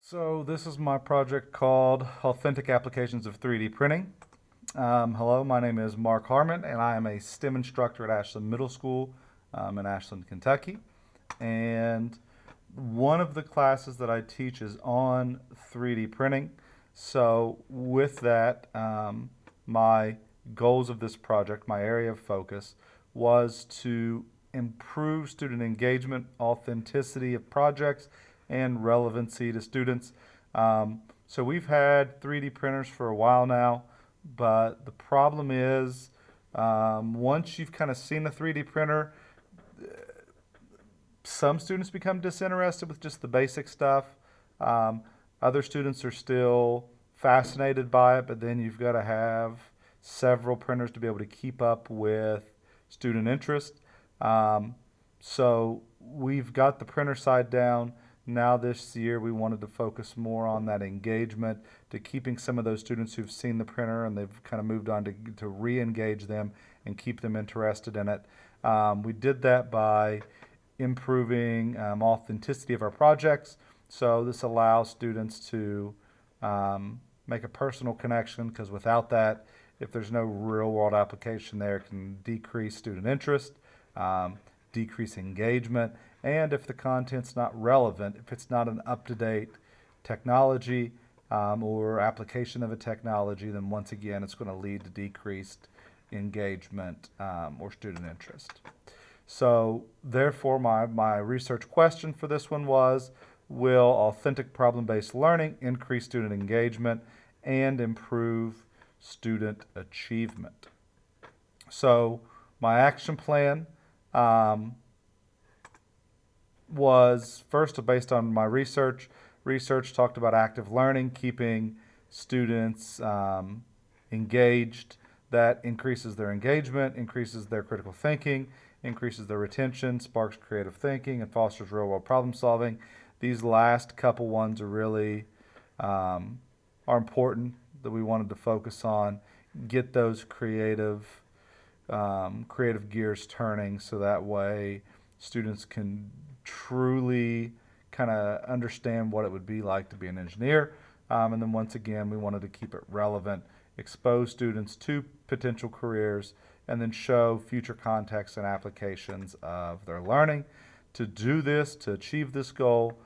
So this is my project called Authentic Applications of 3D Printing. Hello, my name is Mark Harmon, and I am a STEM instructor at Ashland Middle School in Ashland, Kentucky. And one of the classes that I teach is on 3D printing. So with that, my goals of this project, my area of focus, was to improve student engagement, authenticity of projects, and relevancy to students. So we've had 3D printers for a while now, but the problem is once you've kind of seen a 3D printer, some students become disinterested with just the basic stuff. Um, Other students are still fascinated by it, but then you've got to have several printers to be able to keep up with student interest. Um, so we've got the printer side down. Now this year we wanted to focus more on that engagement, to keeping some of those students who've seen the printer and they've kind of moved on to re-engage them and keep them interested in it. We did that by improving authenticity of our projects. So this allows students to make a personal connection, because without that, if there's no real world application there, it can decrease student interest, um, decrease engagement, and if the content's not relevant, if it's not an up-to-date technology or application of a technology, then once again it's going to lead to decreased engagement or student interest. So therefore my research question for this one was, will authentic problem-based learning increase student engagement and improve student achievement? So my action plan was first based on my research. Research talked about active learning, keeping students engaged. That increases their engagement, increases their critical thinking, increases their retention, sparks creative thinking, and fosters real-world problem solving. These last couple ones are really are important, that we wanted to focus on, get those creative gears turning, so that way students can truly kind of understand what it would be like to be an engineer. And then once again, we wanted to keep it relevant, expose students to potential careers, and then show future contexts and applications of their learning. To do this, to achieve this goal,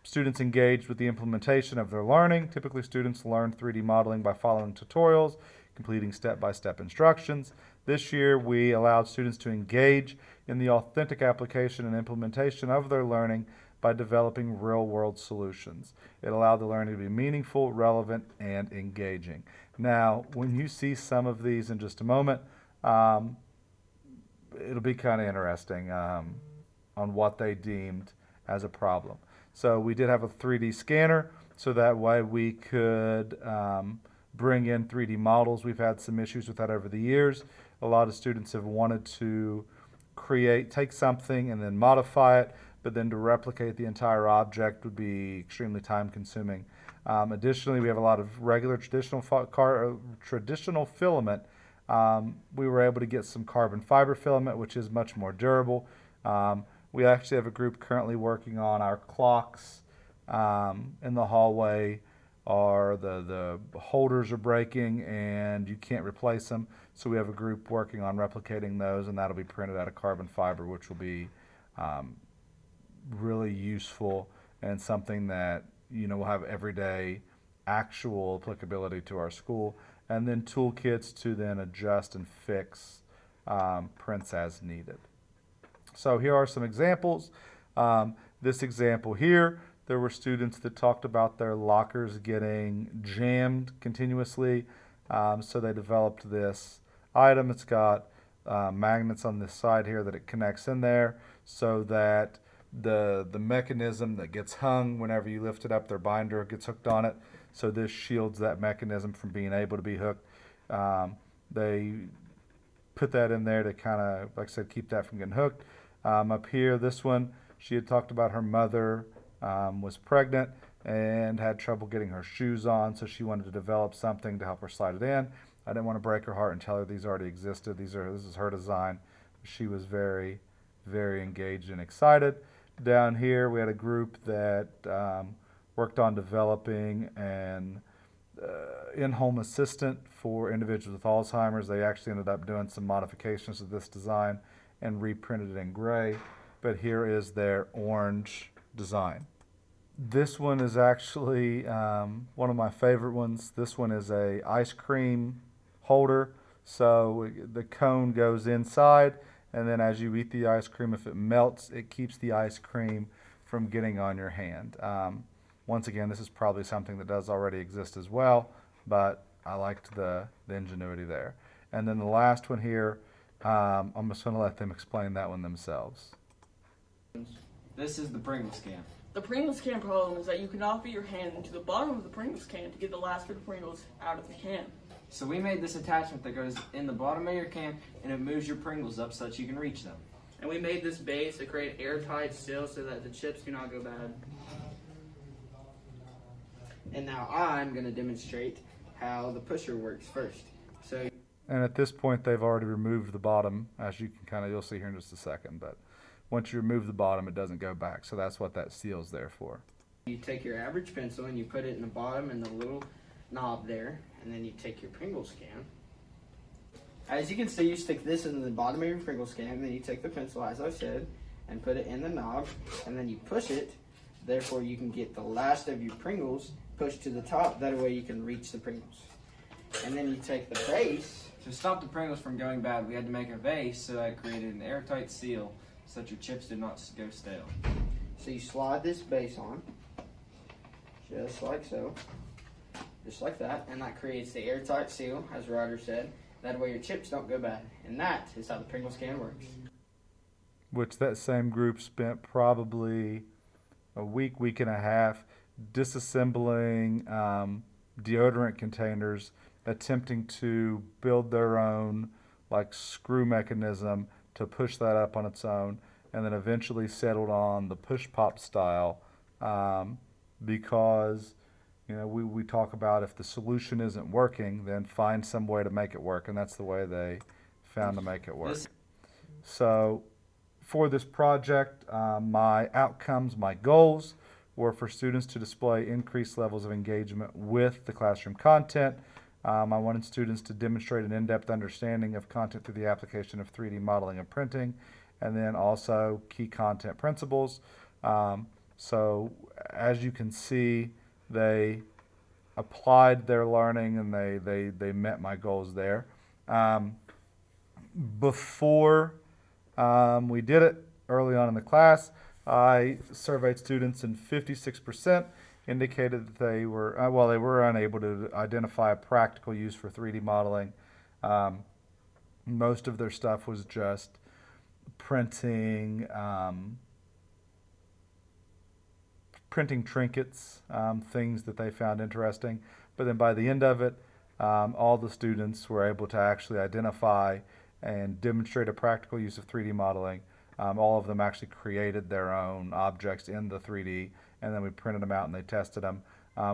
students engaged with the implementation of their learning. Typically, students learn 3D modeling by following tutorials, completing step-by-step instructions. This year, we allowed students to engage in the authentic application and implementation of their learning by developing real-world solutions. It allowed the learning to be meaningful, relevant, and engaging. Now, when you see some of these in just a moment, it'll be kind of interesting on what they deemed as a problem. So we did have a 3D scanner, so that way we could bring in 3D models. We've had some issues with that over the years. A lot of students have wanted to take something and then modify it, but then to replicate the entire object would be extremely time consuming. Additionally, we have a lot of regular traditional filament. We were able to get some carbon fiber filament, which is much more durable. We actually have a group currently working on our clocks in the hallway. The holders are breaking and you can't replace them. So we have a group working on replicating those, and that'll be printed out of carbon fiber, which will be really useful and something that will have everyday actual applicability to our school. And then toolkits to then adjust and fix prints as needed. So here are some examples. This example here, there were students that talked about their lockers getting jammed continuously. So they developed this item. It's got magnets on this side here that it connects in there, so that the mechanism that gets hung whenever you lift it up, their binder gets hooked on it. So this shields that mechanism from being able to be hooked. They put that in there to kind of, like I said, keep that from getting hooked. Up here, this one, she had talked about her mother was pregnant and had trouble getting her shoes on, so she wanted to develop something to help her slide it in. I didn't want to break her heart and tell her these already existed. This is her design. She was very engaged and excited. Down here, we had a group that worked on developing an in-home assistant for individuals with Alzheimer's. They actually ended up doing some modifications to this design and reprinted it in gray, but here is their orange design. This one is actually one of my favorite ones. This one is a ice cream holder. So the cone goes inside, and then as you eat the ice cream, if it melts, it keeps the ice cream from getting on your hand. Once again, this is probably something that does already exist as well, but I liked the ingenuity there. And then the last one here, I'm just going to let them explain that one themselves. This is the Pringles can. The Pringles can problem is that you cannot fit your hand into the bottom of the Pringles can to get the last bit of Pringles out of the can. So we made this attachment that goes in the bottom of your can, and it moves your Pringles up so that you can reach them. And we made this base to create airtight seal so that the chips do not go bad. And now I'm going to demonstrate how the pusher works first. So, And at this point, they've already removed the bottom, as you can you'll see here in just a second. But once you remove the bottom, it doesn't go back. So that's what that seal's there for. you take your average pencil and you put it in the bottom and the little knob there, and then you take your Pringles can. As you can see, you stick this in the bottom of your Pringles can, and then you take the pencil, as I said, and put it in the knob, and then you push it. Therefore, you can get the last of your Pringles pushed to the top. That way you can reach the Pringles. And then you take the base. To stop the Pringles from going bad, we had to make a vase so that created an airtight seal so that your chips did not go stale. So you slide this base on, just like so, just like that, and that creates the airtight seal, as Ryder said. That way your chips don't go bad. And that is how the Pringles can works. Which that same group spent probably a week and a half disassembling deodorant containers, attempting to build their own like screw mechanism to push that up on its own, and then eventually settled on the push pop style because we talk about if the solution isn't working, then find some way to make it work, and that's the way they found to make it work. So for this project, my outcomes, my goals were for students to display increased levels of engagement with the classroom content. I wanted students to demonstrate an in-depth understanding of content through the application of 3D modeling and printing, and then also key content principles. So as you can see, they applied their learning and they met my goals there. Before we did it early on in the class, I surveyed students and 56% indicated that they were unable to identify a practical use for 3D modeling. Most of their stuff was just printing trinkets, things that they found interesting. But then by the end of it, all the students were able to actually identify and demonstrate a practical use of 3D modeling. All of them actually created their own objects in the 3D, and then we printed them out and they tested them.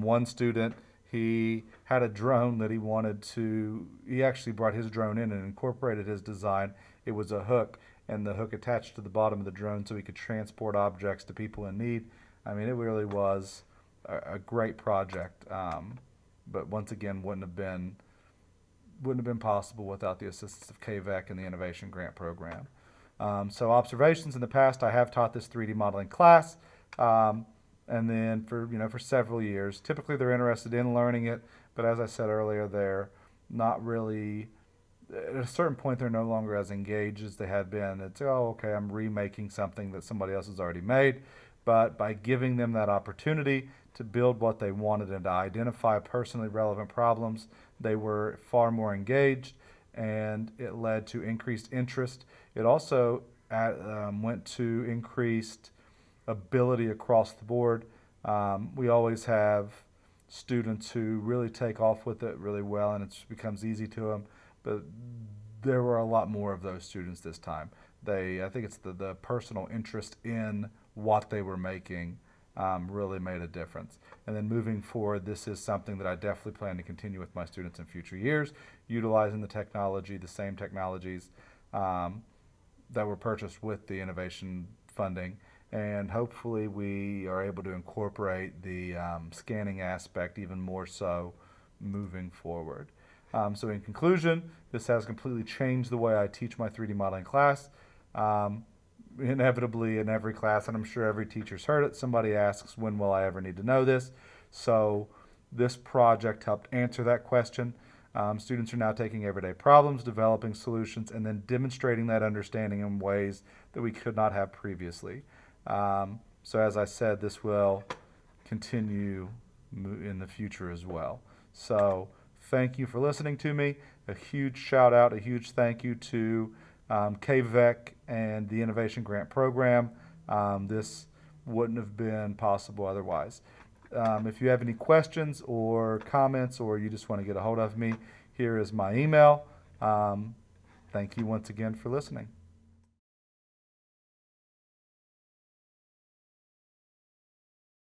One student, he had a drone that he actually brought his drone in and incorporated his design. It was a hook, and the hook attached to the bottom of the drone so he could transport objects to people in need. I mean, it really was a great project, but once again, wouldn't have been possible without the assistance of KVEC and the Innovation Grant Program. So observations in the past, I have taught this 3D modeling class, and then for several years. Typically, they're interested in learning it, but as I said earlier, they're not really. At a certain point, they're no longer as engaged as they had been. It's, oh, okay, I'm remaking something that somebody else has already made. But by giving them that opportunity to build what they wanted and to identify personally relevant problems, they were far more engaged, and it led to increased interest. It also went to increased ability across the board. We always have students who really take off with it really well, and it becomes easy to them. But there were a lot more of those students this time. I think it's the personal interest in what they were making really made a difference. And then moving forward, this is something that I definitely plan to continue with my students in future years, utilizing the same technologies that were purchased with the innovation funding, and hopefully we are able to incorporate the scanning aspect even more so moving forward. So in conclusion, this has completely changed the way I teach my 3D modeling class. Inevitably in every class, and I'm sure every teacher's heard it, somebody asks, when will I ever need to know this? So this project helped answer that question. Students are now taking everyday problems, developing solutions, and then demonstrating that understanding in ways that we could not have previously. So as I said, this will continue in the future as well. So thank you for listening to me. A huge shout out, a huge thank you to KVEC and the Innovation Grant Program. This wouldn't have been possible otherwise. If you have any questions or comments, or you just want to get a hold of me, here is my email. Thank you once again for listening.